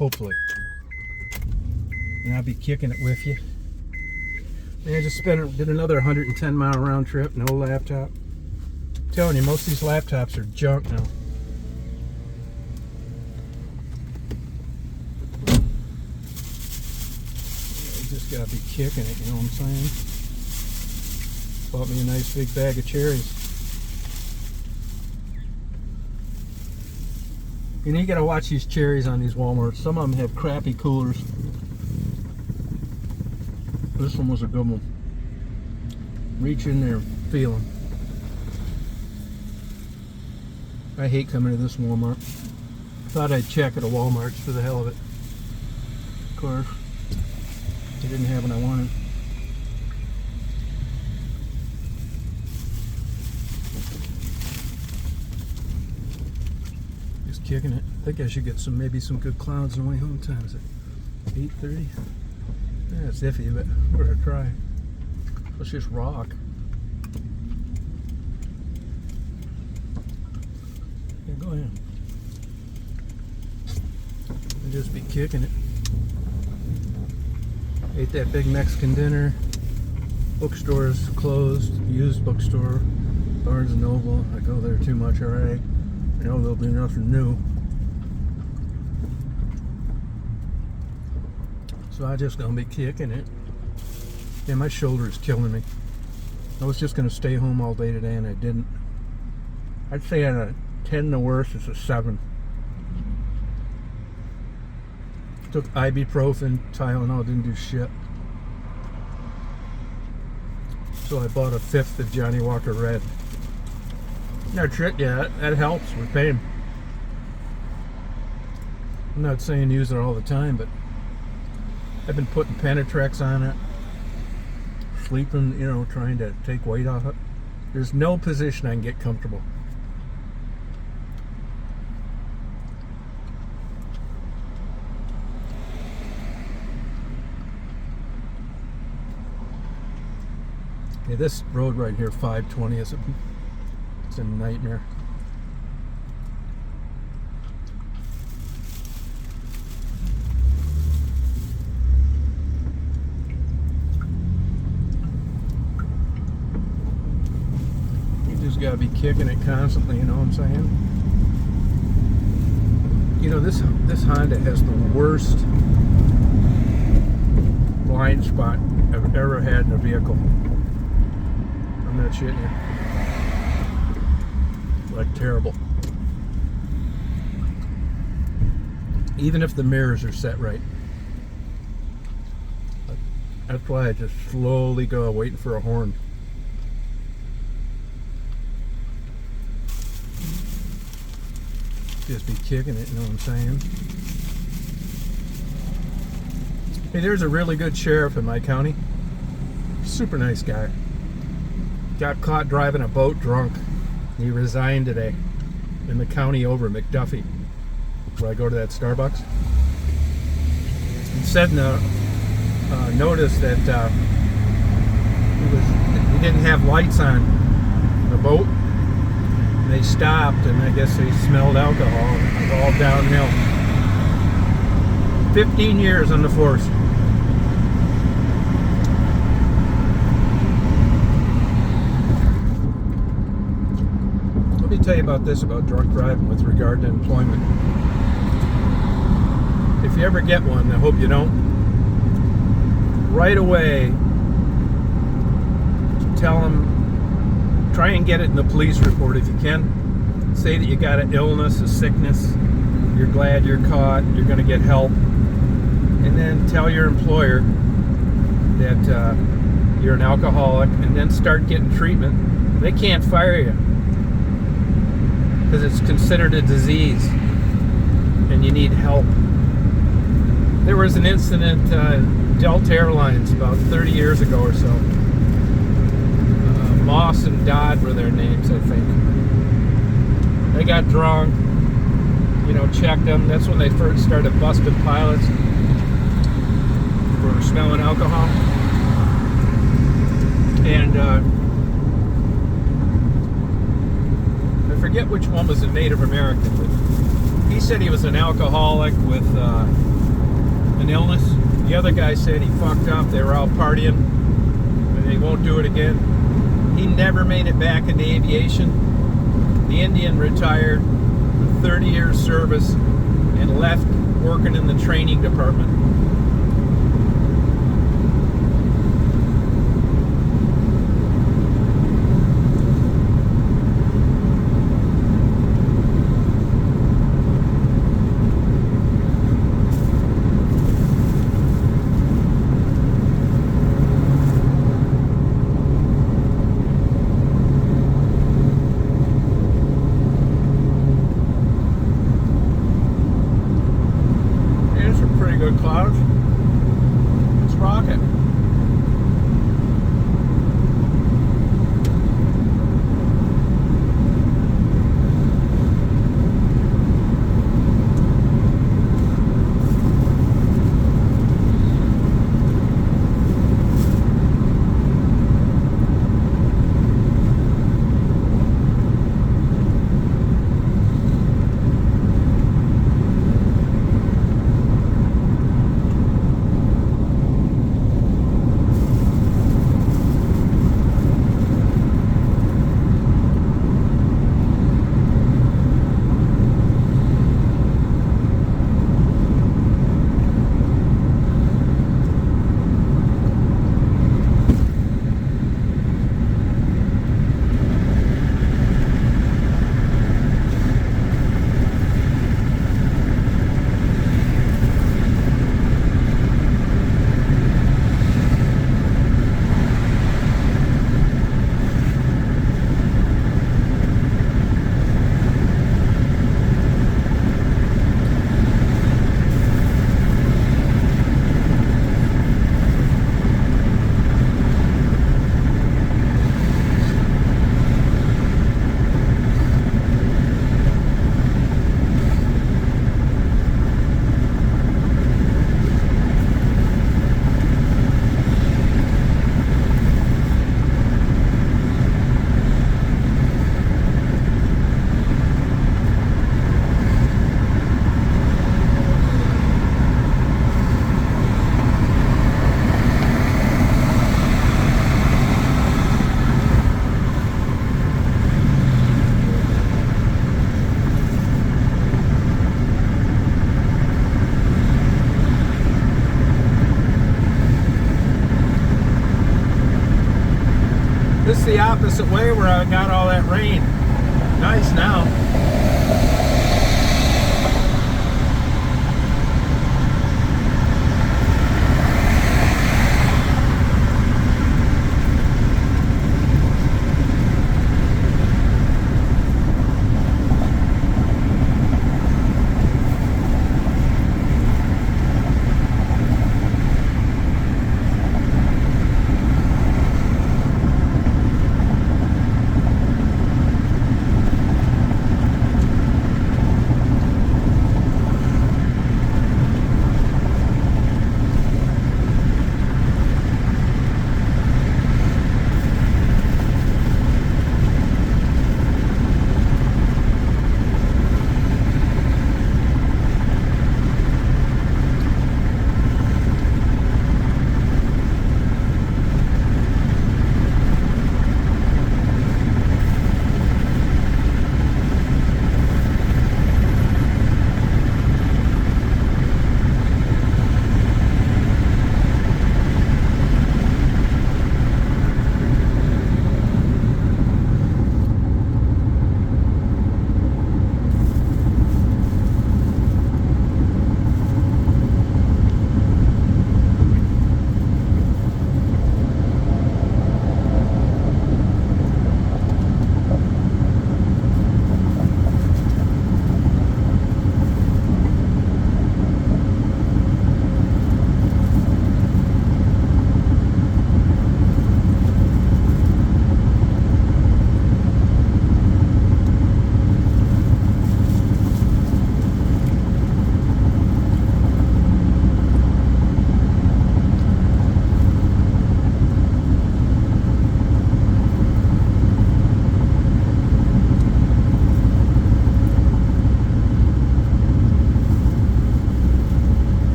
hopefully. And I'll be kicking it with you. And I just did another 110 mile round trip, no laptop. I'm telling you, most of these laptops are junk now. I just gotta be kicking it, you know what I'm saying? Bought me a nice big bag of cherries. You know, you gotta watch these cherries on these Walmarts. Some of them have crappy coolers. This one was a good one. Reach in there, feel them. I hate coming to this Walmart. Thought I'd check at a Walmart for the hell of it. Of course, they didn't have what I wanted. Just kicking it. I think I should get maybe some good clouds on the way home. What time is it? 8:30. Yeah, it's iffy, but we're gonna try. Let's just rock. Yeah, go ahead. And just be kicking it. Ate that big Mexican dinner. Bookstore's closed. Used bookstore. Barnes and Noble. I go there too much already. I know there'll be nothing new. So I just gonna be kicking it. Yeah, my shoulder is killing me. I was just gonna stay home all day today and I didn't. I'd say on a 10 the worst, it's a 7. Took ibuprofen, Tylenol, didn't do shit. So I bought a 5th of Johnny Walker Red. No trick, yeah, that helps with pain. I'm not saying use it all the time, but I've been putting Penetrex on it, sleeping, you know, trying to take weight off it. There's no position I can get comfortable. Okay, this road right here, 520, it's a nightmare. Got to be kicking it constantly, you know what I'm saying? You know, this Honda has the worst blind spot I've ever had in a vehicle. I'm not shitting you. Like, terrible. Even if the mirrors are set right. That's why I just slowly go waiting for a horn. Just be kicking it, you know what I'm saying? Hey, there's a really good sheriff in my county. Super nice guy. Got caught driving a boat drunk. He resigned today in the county over, McDuffie, where I go to that Starbucks. He said in the notice that he didn't have lights on the boat. They stopped, and I guess they smelled alcohol, and it was all downhill. 15 years on the force. Let me tell you about this, about drunk driving with regard to employment. If you ever get one, I hope you don't, right away tell them, try and get it in the police report if you can. Say that you got an illness, a sickness, you're glad you're caught, you're going to get help. And then tell your employer that you're an alcoholic, and then start getting treatment. They can't fire you because it's considered a disease and you need help. There was an incident, Delta Airlines, about 30 years ago or so. Moss and Dodd were their names, I think. They got drunk, you know, checked them. That's when they first started busting pilots for smelling alcohol. And I forget which one was a Native American, but he said he was an alcoholic with an illness. The other guy said he fucked up. They were out partying, and they won't do it again. He never made it back into aviation. The Indian retired with 30 years service and left working in the training department. Good clouds. Let's rock it. This is the opposite way where I got all that rain. Nice now.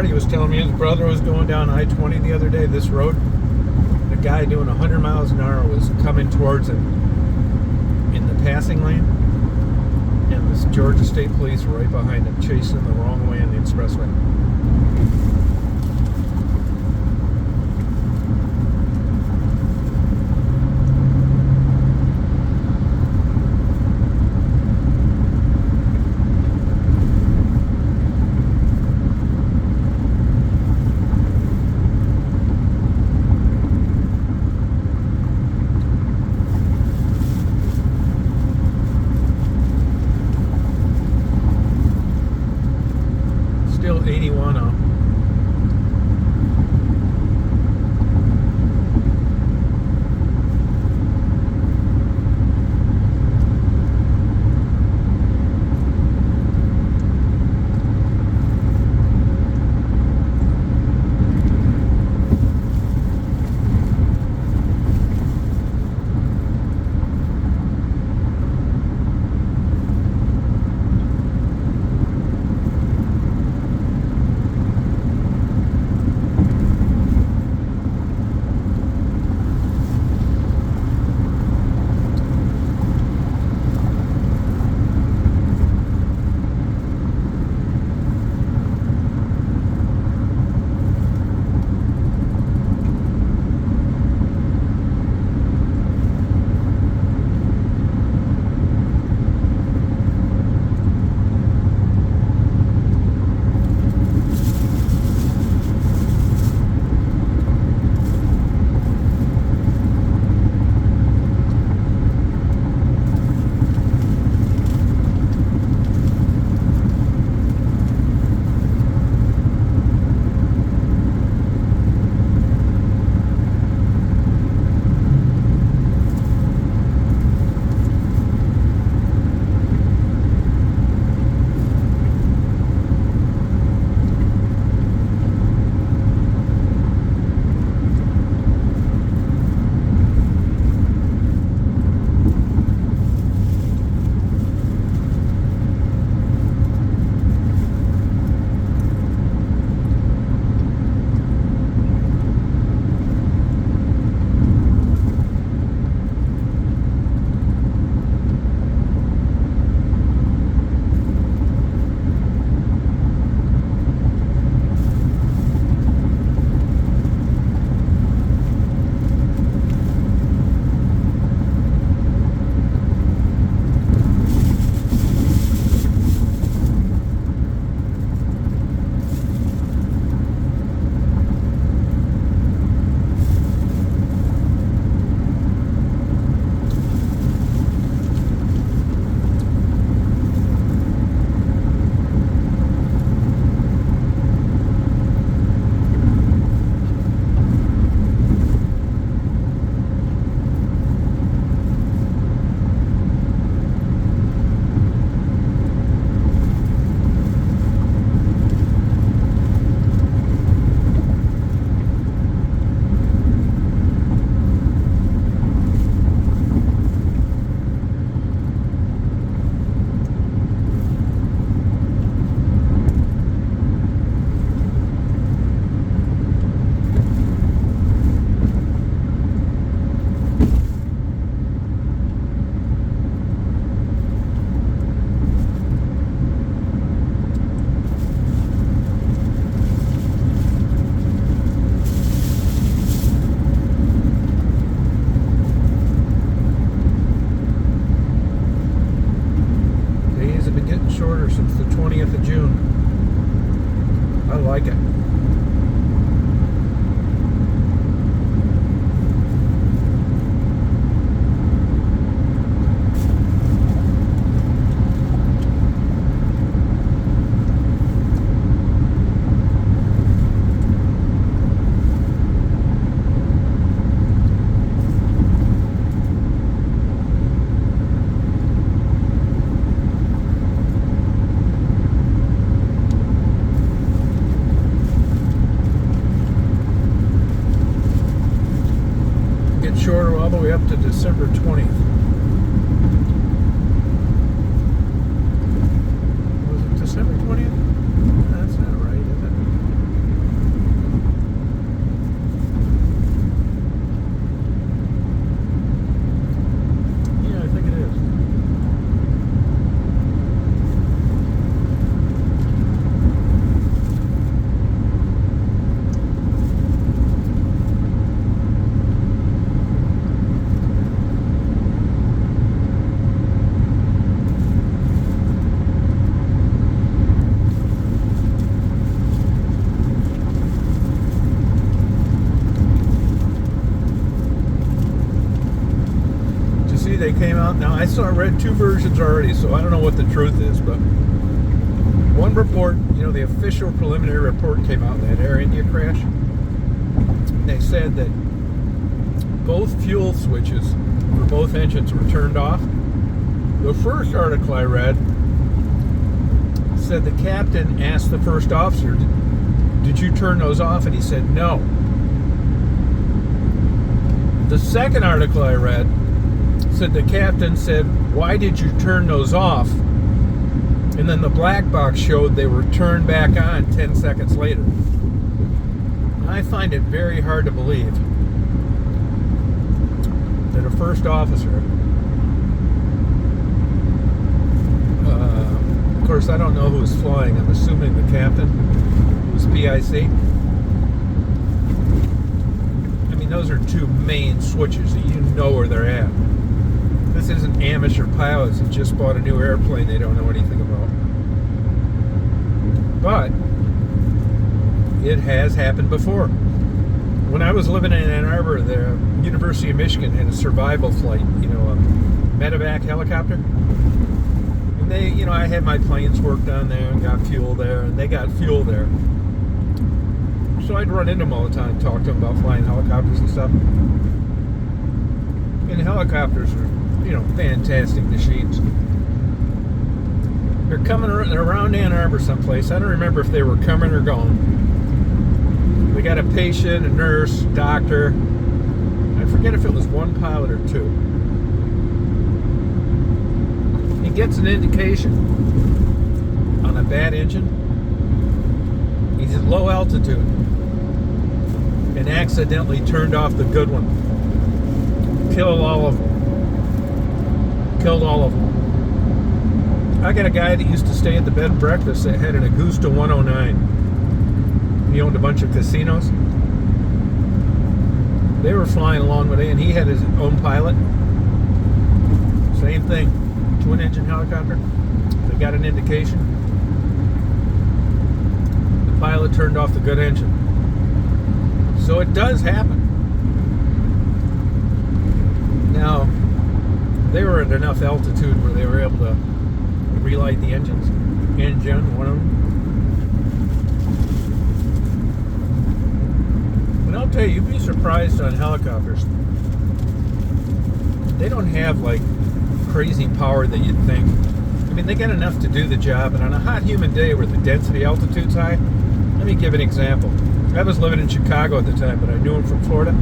Marty was telling me his brother was going down I-20 the other day, this road. The guy doing 100 miles an hour was coming towards him in the passing lane, and this Georgia State Police were right behind him, chasing him the wrong way on the expressway. Still 81 out. Shorter since the 20th of June. I like it. Shorter all the way up to December 20th. Was it December 20th? That's not right, is it? read two versions already, so I don't know what the truth is, but one report, the official preliminary report came out in that Air India crash. They said that both fuel switches for both engines were turned off. The first article I read said the captain asked the first officer, did you turn those off? And he said no. The second article I read said the captain said, why did you turn those off? And then the black box showed they were turned back on 10 seconds later. I find it very hard to believe that a first officer, of course I don't know who was flying, I'm assuming the captain was PIC. I mean, those are two main switches that you know where they're at. This isn't amateur pilots that just bought a new airplane they don't know anything about. But it has happened before. When I was living in Ann Arbor, the University of Michigan had a survival flight, a medevac helicopter. And they, I had my planes worked on there and got fuel there, and they got fuel there. So I'd run into them all the time, talk to them about flying helicopters and stuff. And helicopters are, fantastic machines. They're coming around Ann Arbor someplace. I don't remember if they were coming or going. We got a patient, a nurse, doctor. I forget if it was one pilot or two. He gets an indication on a bad engine. He's at low altitude and accidentally turned off the good one. Killed all of them. I got a guy that used to stay at the bed and breakfast that had an Augusta 109. He owned a bunch of casinos. They were flying along with it, and he had his own pilot. Same thing, twin engine helicopter. They got an indication. The pilot turned off the good engine. So it does happen. Now, they were at enough altitude where they were able to relight the engine, one of them. And I'll tell you, you'd be surprised on helicopters. They don't have like crazy power that you'd think. I mean, they got enough to do the job, and on a hot, humid day where the density altitude's high, let me give an example. I was living in Chicago at the time, but I knew him from Florida.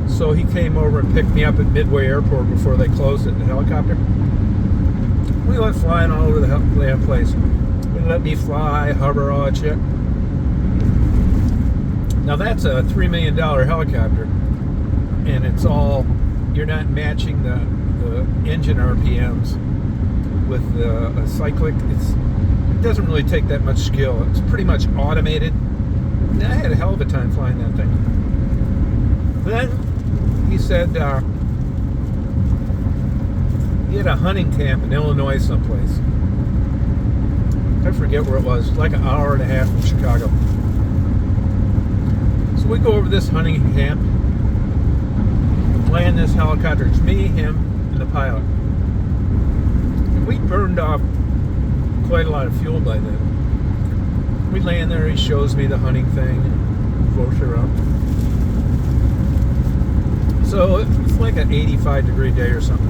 So he came over and picked me up at Midway Airport before they closed it in the helicopter. We went flying all over the damn place. They let me fly, hover, all that shit. Now that's a $3 million helicopter, and it's all, you're not matching the engine RPMs with a cyclic. It doesn't really take that much skill. It's pretty much automated. And I had a hell of a time flying that thing. Then he said he had a hunting camp in Illinois someplace. I forget where it was, like an hour and a half from Chicago. So we go over this hunting camp, land this helicopter. It's me, him, and the pilot. And we burned off quite a lot of fuel by then. We land there, he shows me the hunting thing, and floats around. So it's like an 85 degree day or something.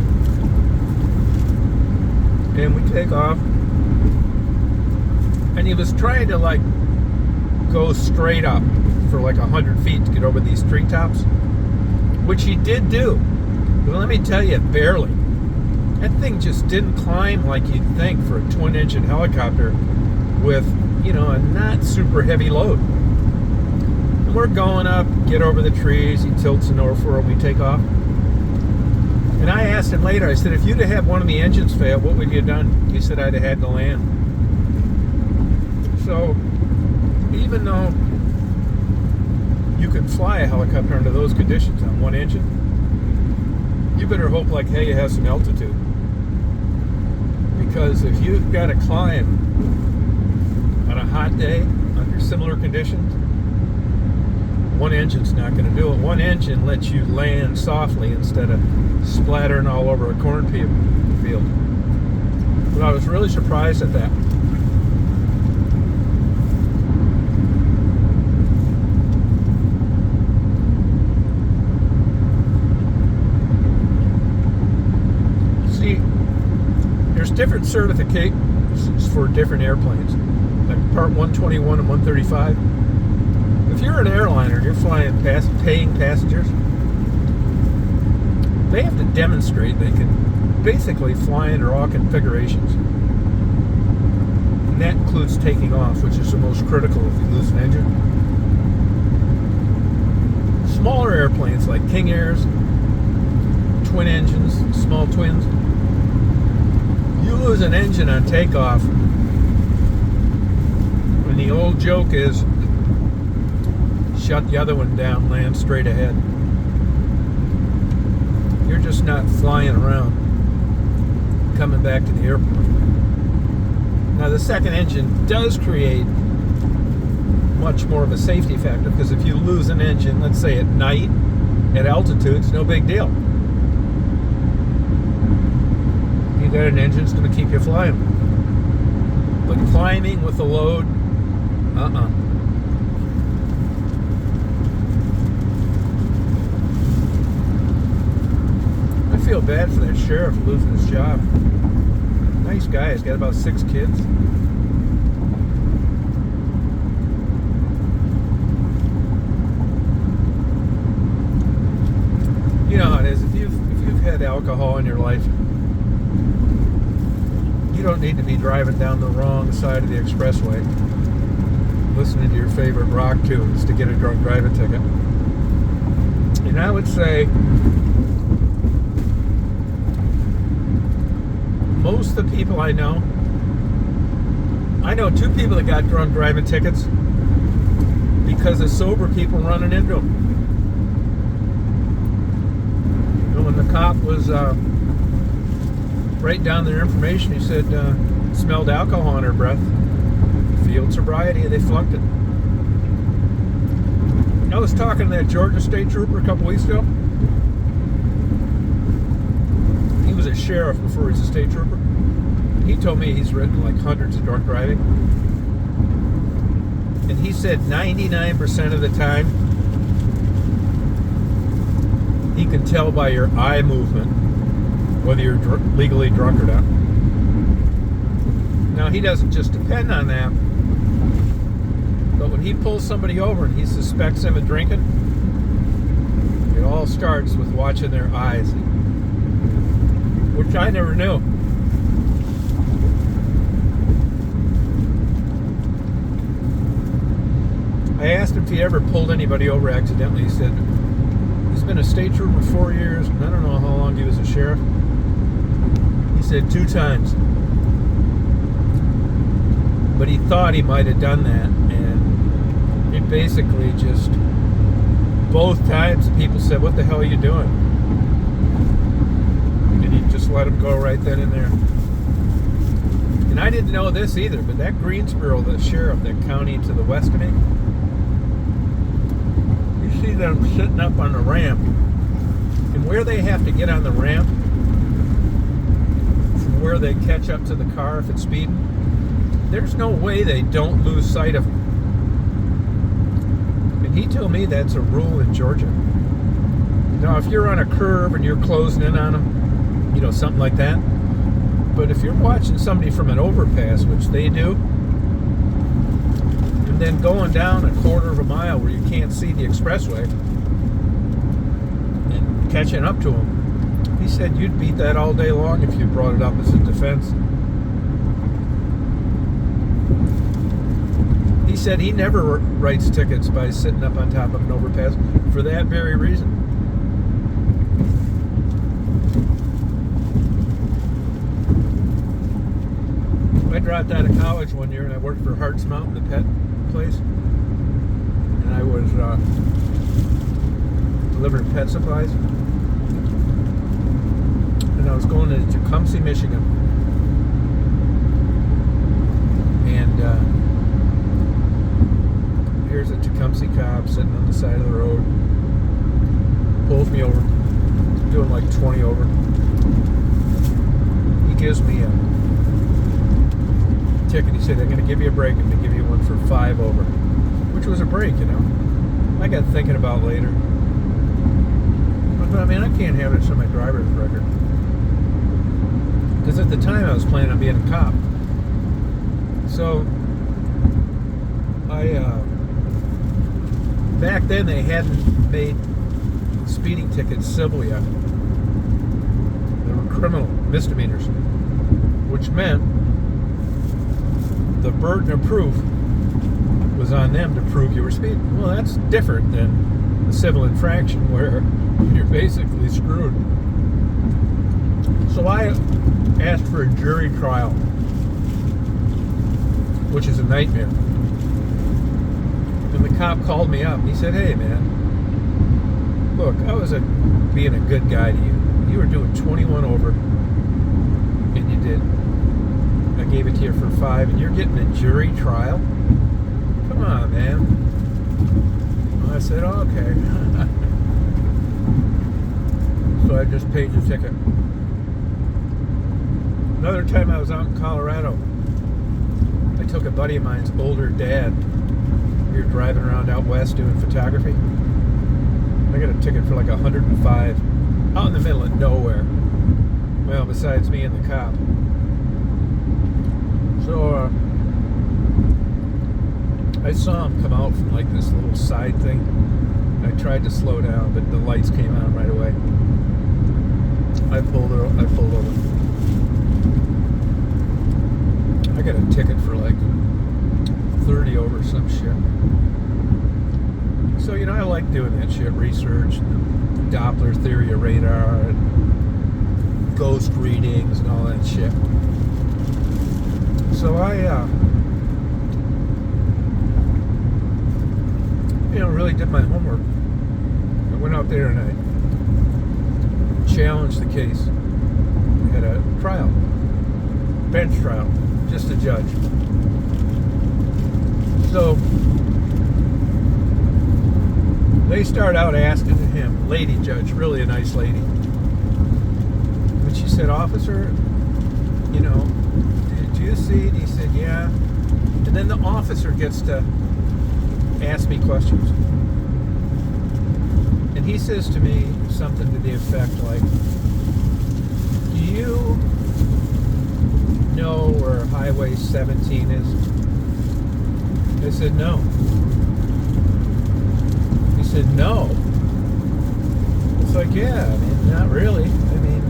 And we take off. And he was trying to like go straight up for like 100 feet to get over these treetops, which he did do. But let me tell you, barely. That thing just didn't climb like you'd think for a twin engine helicopter with, a not super heavy load. And we're going up, get over the trees, he tilts the Norfolk and we take off. And I asked him later, I said, if you'd have had one of the engines fail, what would you have done? He said, I'd have had to land. So, even though you can fly a helicopter under those conditions on one engine, you better hope like hell you have some altitude. Because if you've got to climb on a hot day under similar conditions, one engine's not going to do it. One engine lets you land softly instead of splattering all over a cornfield. But I was really surprised at that. See, there's different certifications for different airplanes, like Part 121 and 135. If you're an airliner and you're flying paying passengers, they have to demonstrate they can basically fly under all configurations. And that includes taking off, which is the most critical if you lose an engine. Smaller airplanes like King Airs, twin engines, small twins, you lose an engine on takeoff, and the old joke is shut the other one down, land straight ahead. You're just not flying around coming back to the airport. Now the second engine does create much more of a safety factor, because if you lose an engine, let's say at night, at altitude, it's no big deal. You got an engine that's going to keep you flying. But climbing with a load, I feel bad for that sheriff losing his job. Nice guy. He's got about 6 kids. You know how it is. If you've had alcohol in your life, you don't need to be driving down the wrong side of the expressway listening to your favorite rock tunes to get a drunk driving ticket. And I would say most of the people I know 2 people that got drunk driving tickets because of sober people running into them. And when the cop was writing down their information, he said smelled alcohol in her breath, field sobriety, and they flunked it. I was talking to that Georgia state trooper a couple weeks ago. He was a sheriff before he was a state trooper. He told me he's written like hundreds of drunk driving. And he said 99% of the time, he can tell by your eye movement whether you're legally drunk or not. Now, he doesn't just depend on that, but when he pulls somebody over and he suspects them of drinking, it all starts with watching their eyes, which I never knew. I asked him if he ever pulled anybody over accidentally. He said he's been a state trooper 4 years, and I don't know how long he was a sheriff. He said 2 times. But he thought he might have done that, and it basically just, both times people said, "What the hell are you doing?" And he just let him go right then and there. And I didn't know this either, but that Greensboro, the sheriff, that county to the west of me, you see them sitting up on the ramp, and where they have to get on the ramp from where they catch up to the car if it's speeding, there's no way they don't lose sight of them. And he told me that's a rule in Georgia. Now, if you're on a curve and you're closing in on them, something like that. But if you're watching somebody from an overpass, which they do, and then going down a quarter of a mile where you can't see the expressway and catching up to them, he said you'd beat that all day long if you brought it up as a defense. He said he never writes tickets by sitting up on top of an overpass for that very reason. I dropped out of college one year and I worked for Hart's Mountain, the pet place. And I was delivering pet supplies. And I was going to Tecumseh, Michigan. And here's a Tecumseh cop sitting on the side of the road. ticket. He said, I'm going to give you a break. I'm going to give you one for 5 over, which was a break, you know. I got thinking about later. But I mean, I can't have it on my driver's record. Because at the time I was planning on being a cop. So, back then they hadn't made speeding tickets civil yet. They were criminal misdemeanors, which meant the burden of proof was on them to prove you were speeding. Well, that's different than a civil infraction where you're basically screwed. So I asked for a jury trial, which is a nightmare. And the cop called me up. He said, hey, man, look, I was being a good guy to you. You were doing 21 over, and you did. I gave it to you for 5, and you're getting a jury trial? Come on, man. Well, I said, oh, okay. So I just paid the ticket. Another time I was out in Colorado, I took a buddy of mine's older dad. We were driving around out west doing photography. I got a ticket for like 105 out in the middle of nowhere. Well, besides me and the cop. So I saw him come out from like this little side thing. I tried to slow down, but the lights came on right away. I pulled over. I got a ticket for like 30 over some shit. So, you know, I like doing that shit, research, Doppler theory of radar, and ghost readings and all that shit. So I, really did my homework. I went out there and I challenged the case. We had a trial, bench trial, just a judge. So they start out asking him, lady judge, really a nice lady. When she said, officer, you know, did you see it? He said, yeah. And then the officer gets to ask me questions. And he says to me something to the effect like, do you know where Highway 17 is? I said, no. He said, no. It's like, yeah, I mean, not really. I mean,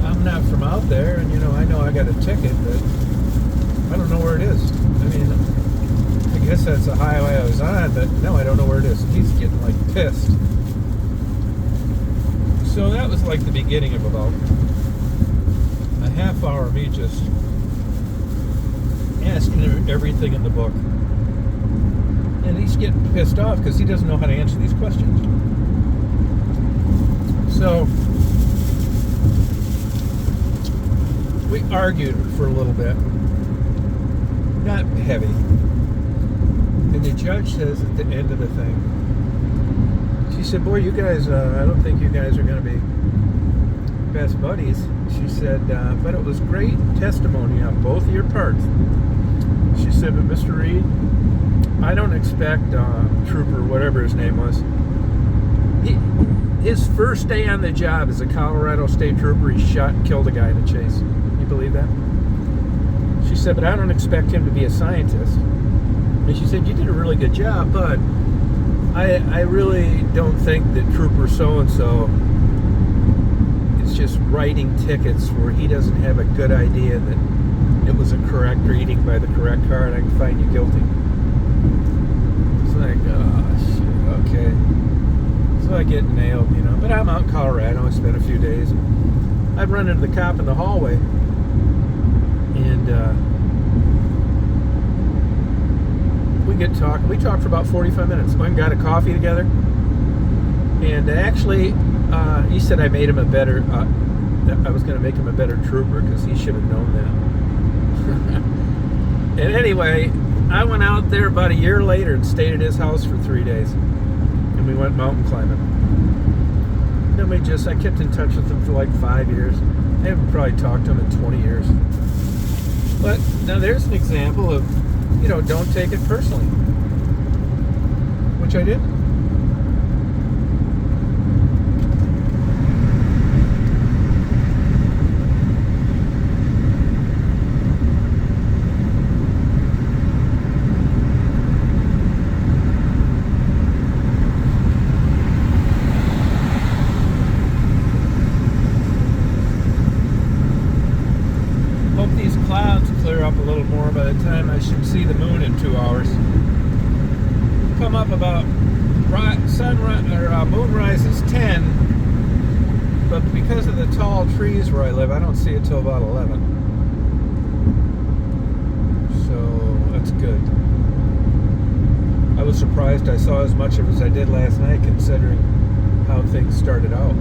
I'm not from out there, and, you know I got a ticket, but I don't know where it is. I mean, I guess that's the highway I was on, but no, I don't know where it is. He's getting, like, pissed. So that was like the beginning of about a half hour of me just asking him everything in the book. And he's getting pissed off because he doesn't know how to answer these questions. So we argued for a little bit. Not heavy. And the judge says at the end of the thing, she said, boy, you guys, I don't think you guys are going to be best buddies. She said, but it was great testimony on both of your parts. She said, but Mr. Reed, I don't expect Trooper, whatever his name was, his first day on the job as a Colorado State Trooper, he shot and killed a guy in a chase. You believe that? She said, but I don't expect him to be a scientist. And she said, you did a really good job, but I really don't think that Trooper so-and-so is just writing tickets where he doesn't have a good idea that it was a correct reading by the correct car and I can find you guilty. It's like, oh, shit, okay. So I get nailed, you know. But I'm out in Colorado. I spent a few days. I'd run into the cop in the hallway. And we get talking. We talked for about 45 minutes. Went and got a coffee together. And actually, he said I made him a better, I was going to make him a better trooper because he should have known that. And anyway, I went out there about a year later and stayed at his house for 3 days. And we went mountain climbing. Then I kept in touch with him for like 5 years. I haven't probably talked to him in 20 years. But Now there's an example of, don't take it personally, which I did. Clouds clear up a little more by the time I should see the moon in 2 hours. Come up about moonrise is 10, but because of the tall trees where I live, I don't see it till about 11. So that's good. I was surprised I saw as much of it as I did last night, considering how things started out.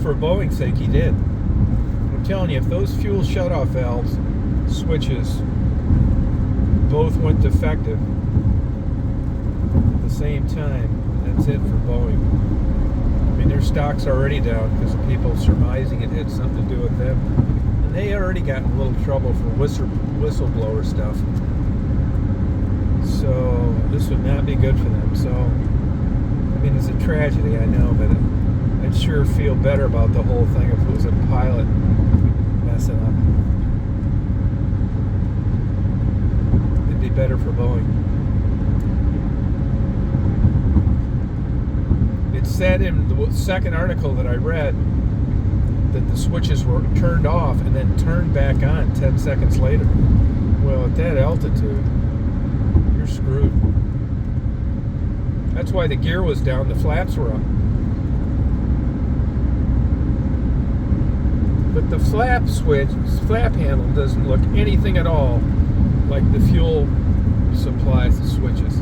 For Boeing's sake, he did. I'm telling you, if those fuel shutoff valves switches both went defective at the same time, that's it for Boeing. I mean, their stock's already down because of people surmising it had something to do with them, and they already got in a little trouble for whistleblower stuff. So this would not be good for them. So, I mean, it's a tragedy, I know, but I'd sure feel better about the whole thing if it was a pilot messing up. It'd be better for Boeing. It said in the second article that I read that the switches were turned off and then turned back on 10 seconds later. Well, at that altitude, you're screwed. That's why the gear was down, the flaps were up. But the flap handle doesn't look anything at all like the fuel supply switches.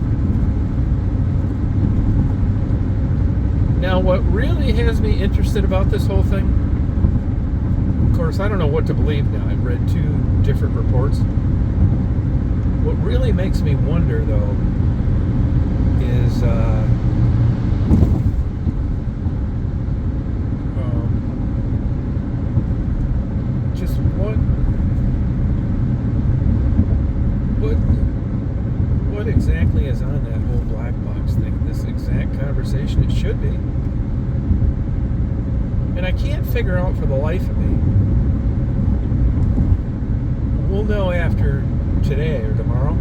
Now, what really has me interested about this whole thing, of course, I don't know what to believe now. I've read 2 different reports. What really makes me wonder, though, is just what exactly is on that whole black box thing? This exact conversation, it should be. And I can't figure out for the life of me. We'll know after today or tomorrow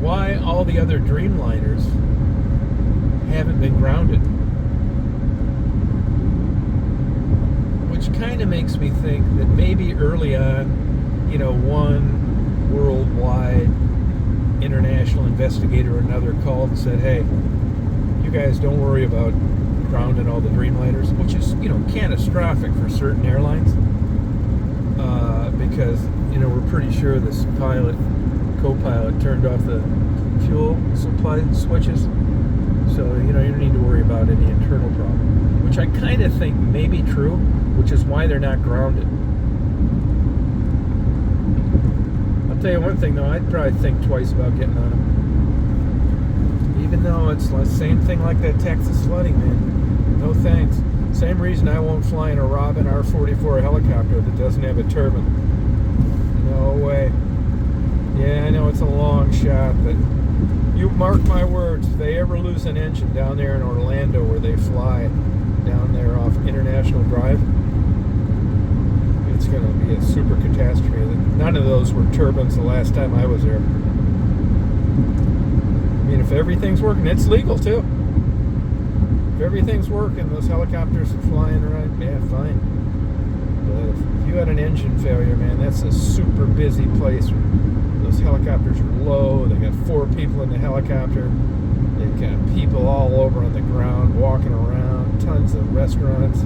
why all the other Dreamliners haven't been grounded. Which kind of makes me think that maybe early on, one worldwide international investigator or another called and said, hey, you guys don't worry about grounding all the Dreamliners, which is, catastrophic for certain airlines. Because, we're pretty sure this co-pilot turned off the fuel supply switches. So, you don't need to worry about any internal problem. Which I kind of think may be true, which is why they're not grounded. I'll tell you one thing, though, I'd probably think twice about getting on them. Even though it's the same thing like that Texas flooding, man. No thanks. Same reason I won't fly in a Robin R-44 helicopter that doesn't have a turbine. No way. Yeah, I know it's a long shot, but you mark my words, if they ever lose an engine down there in Orlando where they fly, down there off International Drive, it's going to be a super catastrophe. None of those were turbines the last time I was there. I mean, if everything's working, it's legal too. If everything's working, those helicopters are flying around, yeah, fine. But if you had an engine failure, man, that's a super busy place. Those helicopters are low. They got 4 people in the helicopter. They've got people all over on the ground, walking around, tons of restaurants.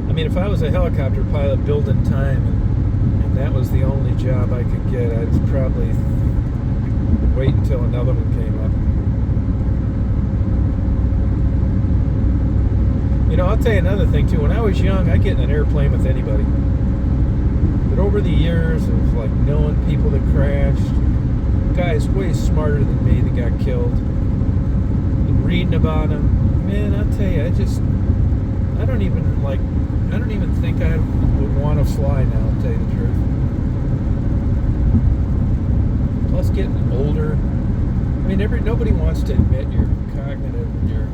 I mean, if I was a helicopter pilot building time and that was the only job I could get, I'd probably wait until another one came up. You know, I'll tell you another thing too. When I was young, I'd get in an airplane with anybody. But over the years of like knowing people that crashed, guys way smarter than me that got killed, and reading about them, man, I'll tell you, I don't even think I would want to fly now, to tell you the truth. Plus getting older, I mean, nobody wants to admit your cognitive and your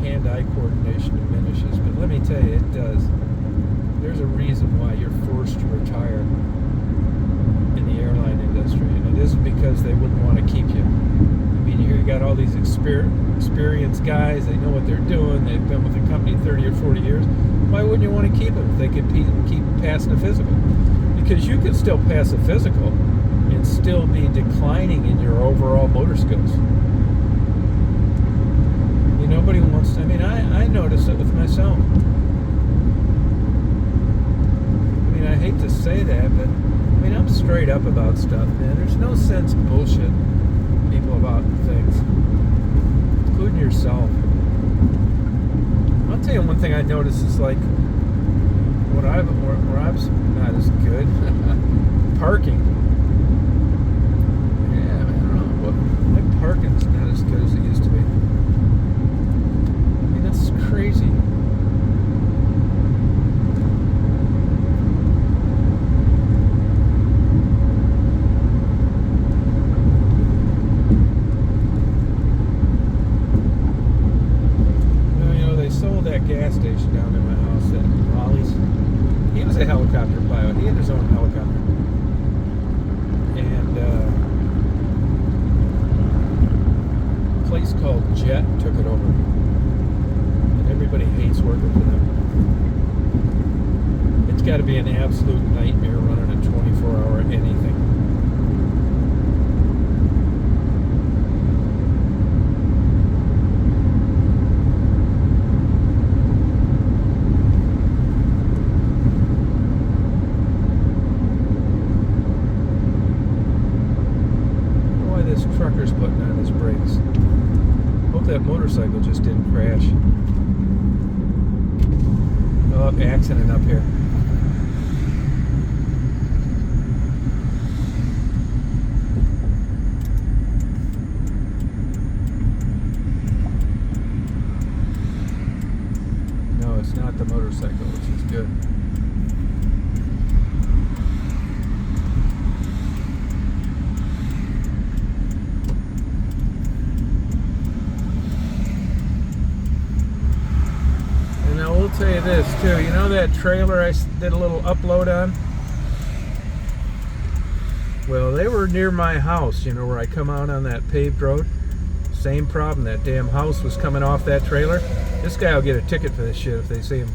hand-eye coordination diminishes, but let me tell you, it does. There's a reason why you're forced to retire in the airline industry, and it isn't because they wouldn't want to keep you. I mean, you got all these experienced guys, they know what they're doing, they've been with the company 30 or 40 years. Why wouldn't you want to keep them if they could keep passing a physical? Because you can still pass a physical and still be declining in your overall motor skills. Nobody wants to. I mean, I notice it with myself. I mean, I hate to say that, but I mean, I'm straight up about stuff, man. There's no sense bullshit people about things, including yourself. I'll tell you one thing I noticed is like where I'm not as good parking. Yeah, I don't know what my parking's not as good as it used to be. That's crazy. Well, you know, they sold that gas station down in my house at Raleigh's. He was a helicopter pilot. He had his own helicopter. And a place called Jet took it over. Everybody hates working for them. It's got to be an absolute nightmare running a 24-hour anything. Why this trucker's putting on his brakes? Hope that motorcycle just didn't crash. Oh, accident up here. No, it's not the motorcycle, which is good. I'll tell you this too, you know that trailer I did a little upload on? Well, they were near my house, you know, where I come out on that paved road. Same problem, that damn house was coming off that trailer. This guy will get a ticket for this shit if they see him.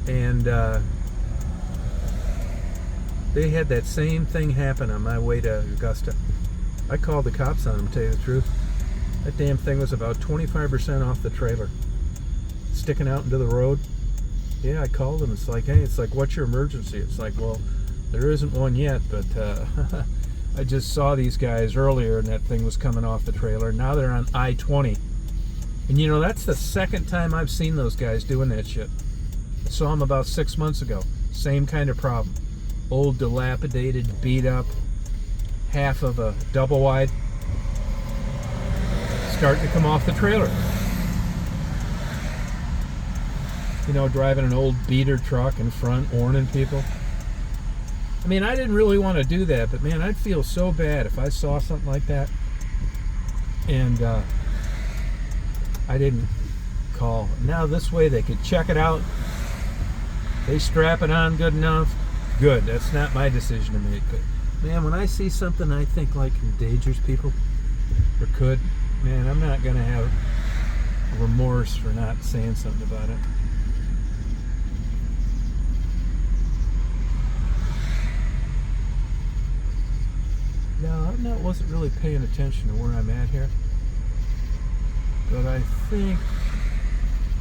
And they had that same thing happen on my way to Augusta. I called the cops on them, to tell you the truth. That damn thing was about 25% off the trailer, sticking out into the road. Yeah, I called them. It's like, hey, it's like, what's your emergency? It's like, well, there isn't one yet, but I just saw these guys earlier and that thing was coming off the trailer. Now they're on I-20. And you know, that's the second time I've seen those guys doing that shit. I saw them about 6 months ago. Same kind of problem. Old, dilapidated, beat up, half of a double wide, starting to come off the trailer. You know, driving an old beater truck in front, warning people. I mean, I didn't really want to do that, but man, I'd feel so bad if I saw something like that and I didn't call. Now this way they could check it out. They strap it on good enough. Good. That's not my decision to make. But man, when I see something I think like endangers people or could, man, I'm not going to have remorse for not saying something about it. Now, wasn't really paying attention to where I'm at here, but I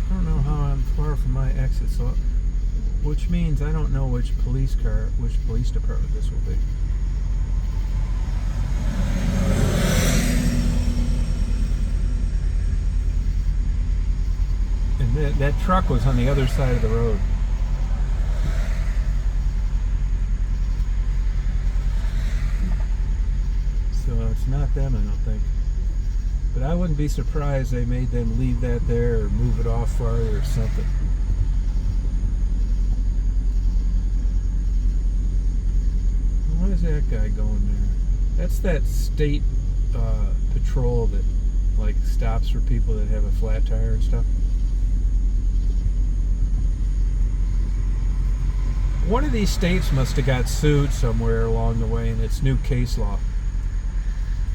don't know how I'm far from my exit, so which means I don't know which police department this will be. And that truck was on the other side of the road. So it's not them, I don't think. But I wouldn't be surprised they made them leave that there or move it off farther or something. Where's that guy going there? That's that state patrol that like stops for people that have a flat tire and stuff. One of these states must have got sued somewhere along the way in its new case law.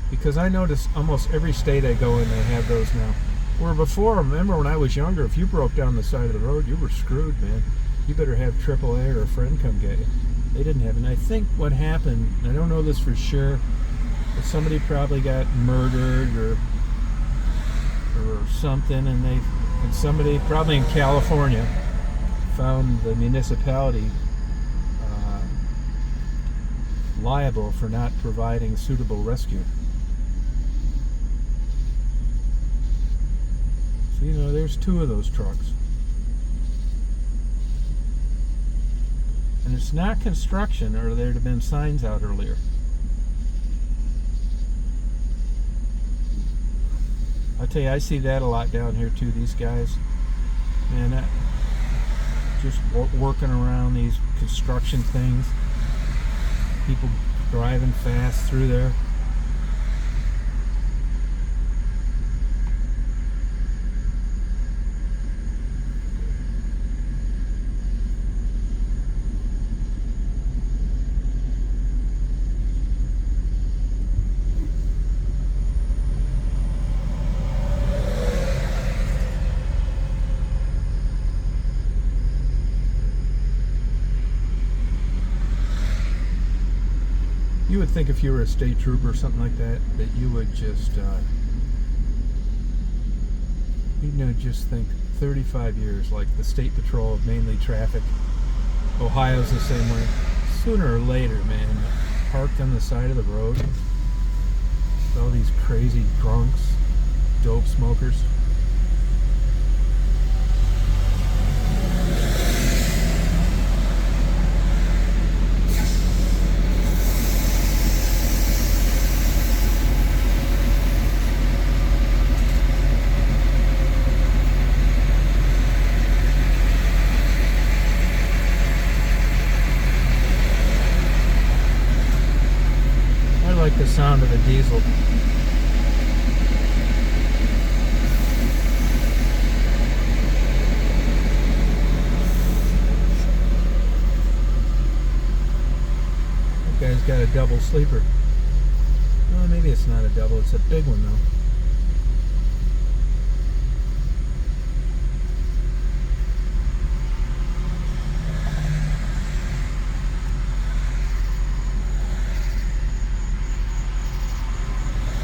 Because I notice almost every state I go in, they have those now. Where before, remember when I was younger, if you broke down the side of the road, you were screwed, man. You better have AAA or a friend come get you. They didn't have it. And I think what happened, I don't know this for sure, but somebody probably got murdered or something, and somebody, probably in California, found the municipality liable for not providing suitable rescue. So, there's two of those trucks. And it's not construction, or there'd have been signs out earlier. I tell you, I see that a lot down here too, these guys. Man, just working around these construction things. People driving fast through there. You would think if you were a state trooper or something like that you would just, just think 35 years, like the state patrol of mainly traffic. Ohio's the same way. Sooner or later, man, parked on the side of the road, all these crazy drunks, dope smokers. The sound of a diesel. That guy's got a double sleeper. Well, maybe it's not a double, it's a big one though.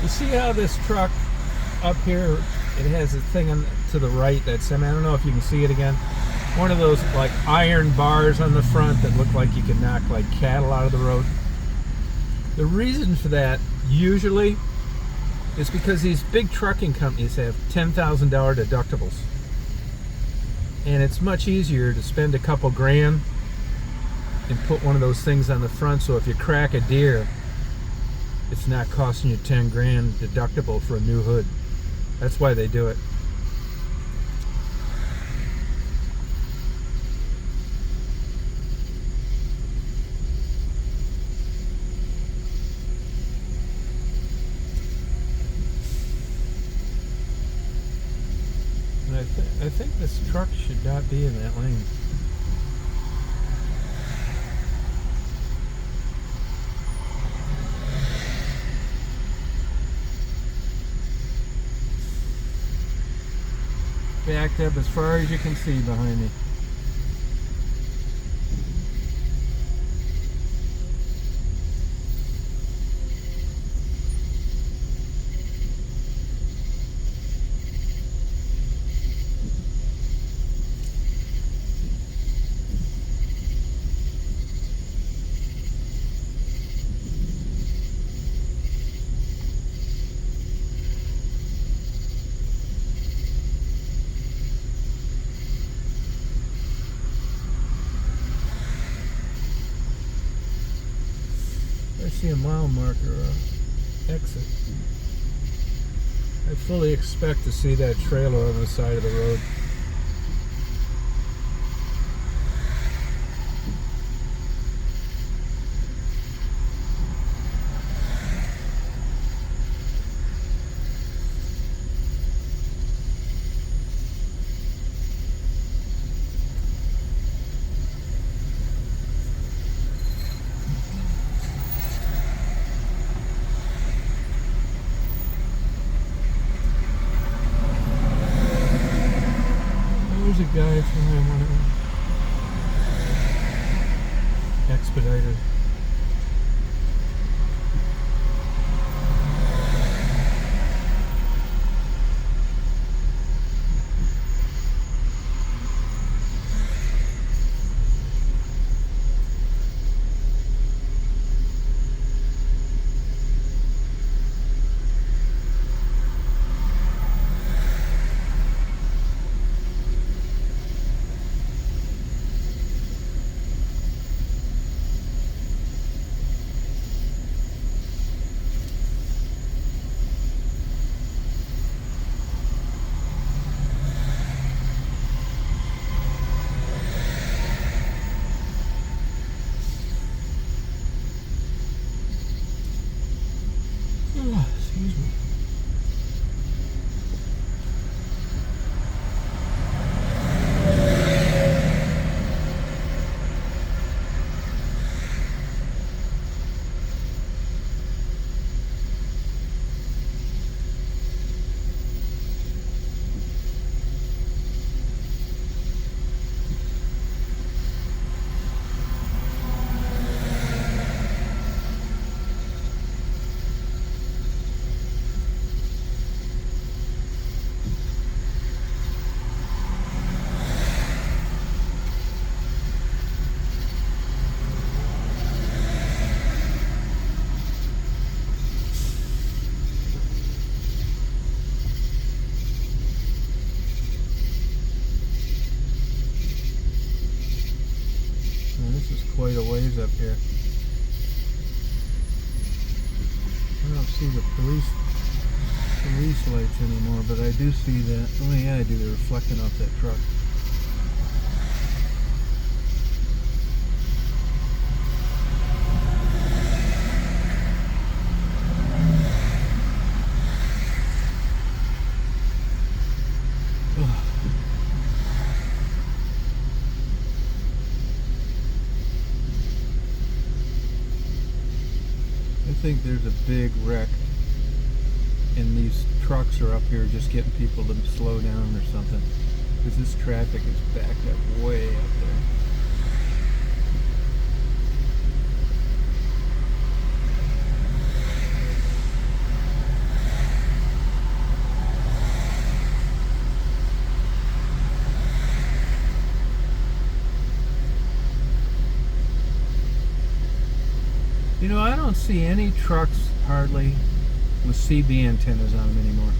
You see how this truck up here, it has a thing to the right that's, I don't know if you can see it again. One of those like iron bars on the front that look like you can knock like cattle out of the road. The reason for that usually is because these big trucking companies have $10,000 deductibles. And it's much easier to spend a couple grand and put one of those things on the front, so if you crack a deer, it's not costing you 10 grand deductible for a new hood. That's why they do it. And I think this truck should not be in that lane. Backed up as far as you can see behind me. see a mile marker exit. I fully expect to see that trailer on the side of the road. There's a guy trying one of them. Expediter. Excuse me. This is quite a ways up here. I don't see the police lights anymore, but I do see that. Oh yeah, I do. They're reflecting off that truck. I think there's a big wreck, and these trucks are up here just getting people to slow down or something, because this traffic is backed up way up there. You know, I don't see any trucks hardly with CB antennas on them anymore.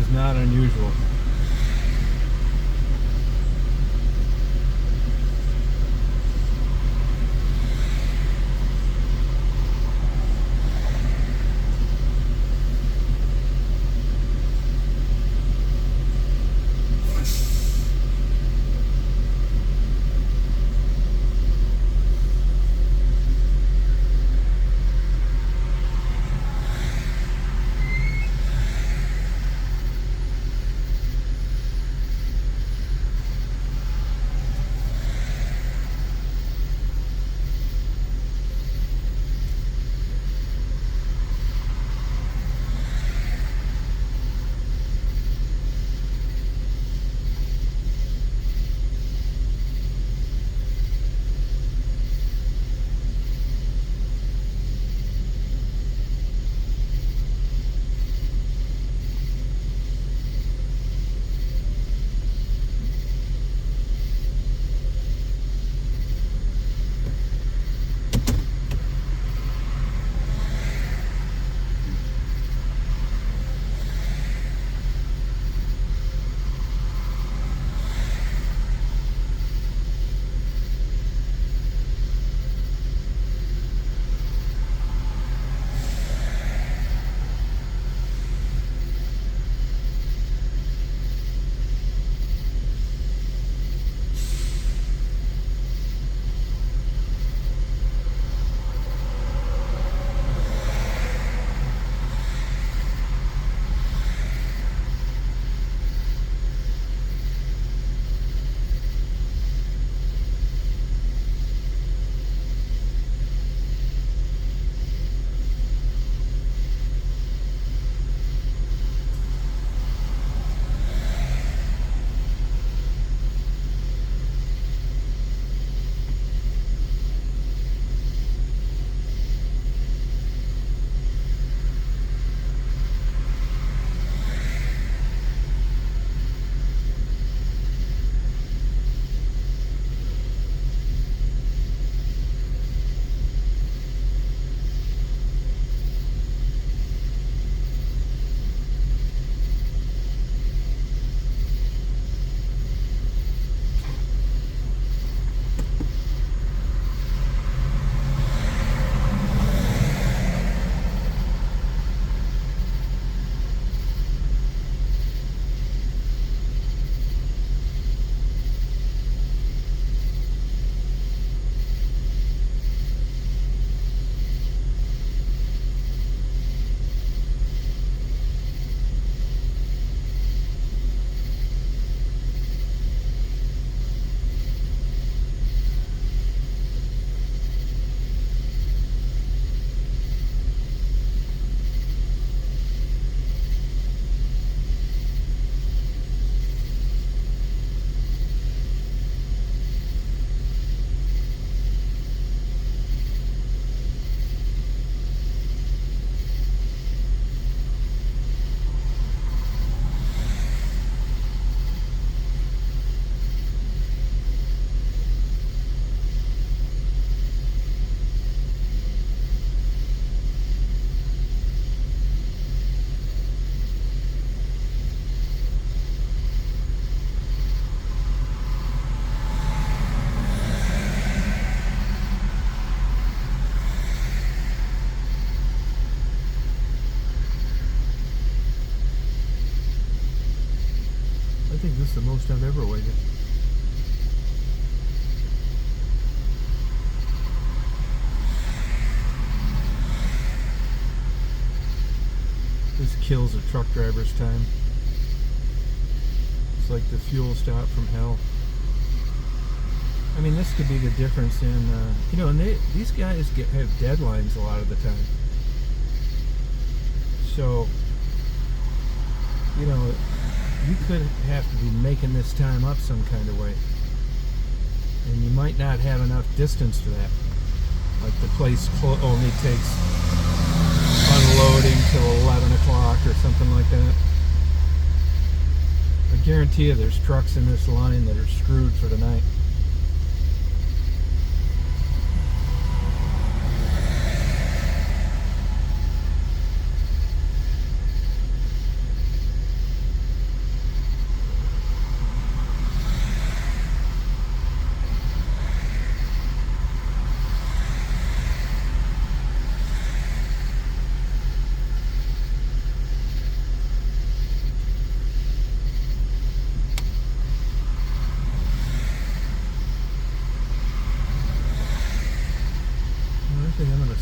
is not unusual. think this is the most I've ever waited. This kills a truck driver's time. It's like the fuel stop from hell. I mean, this could be the difference in, you know, and these guys have deadlines a lot of the time. So, you know, you could have to be making this time up some kind of way. And you might not have enough distance for that. Like the place only takes unloading till 11 o'clock or something like that. I guarantee you there's trucks in this line that are screwed for the night.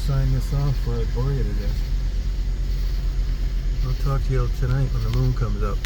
sign this off before I bore you to death. I'll talk to you tonight when the moon comes up.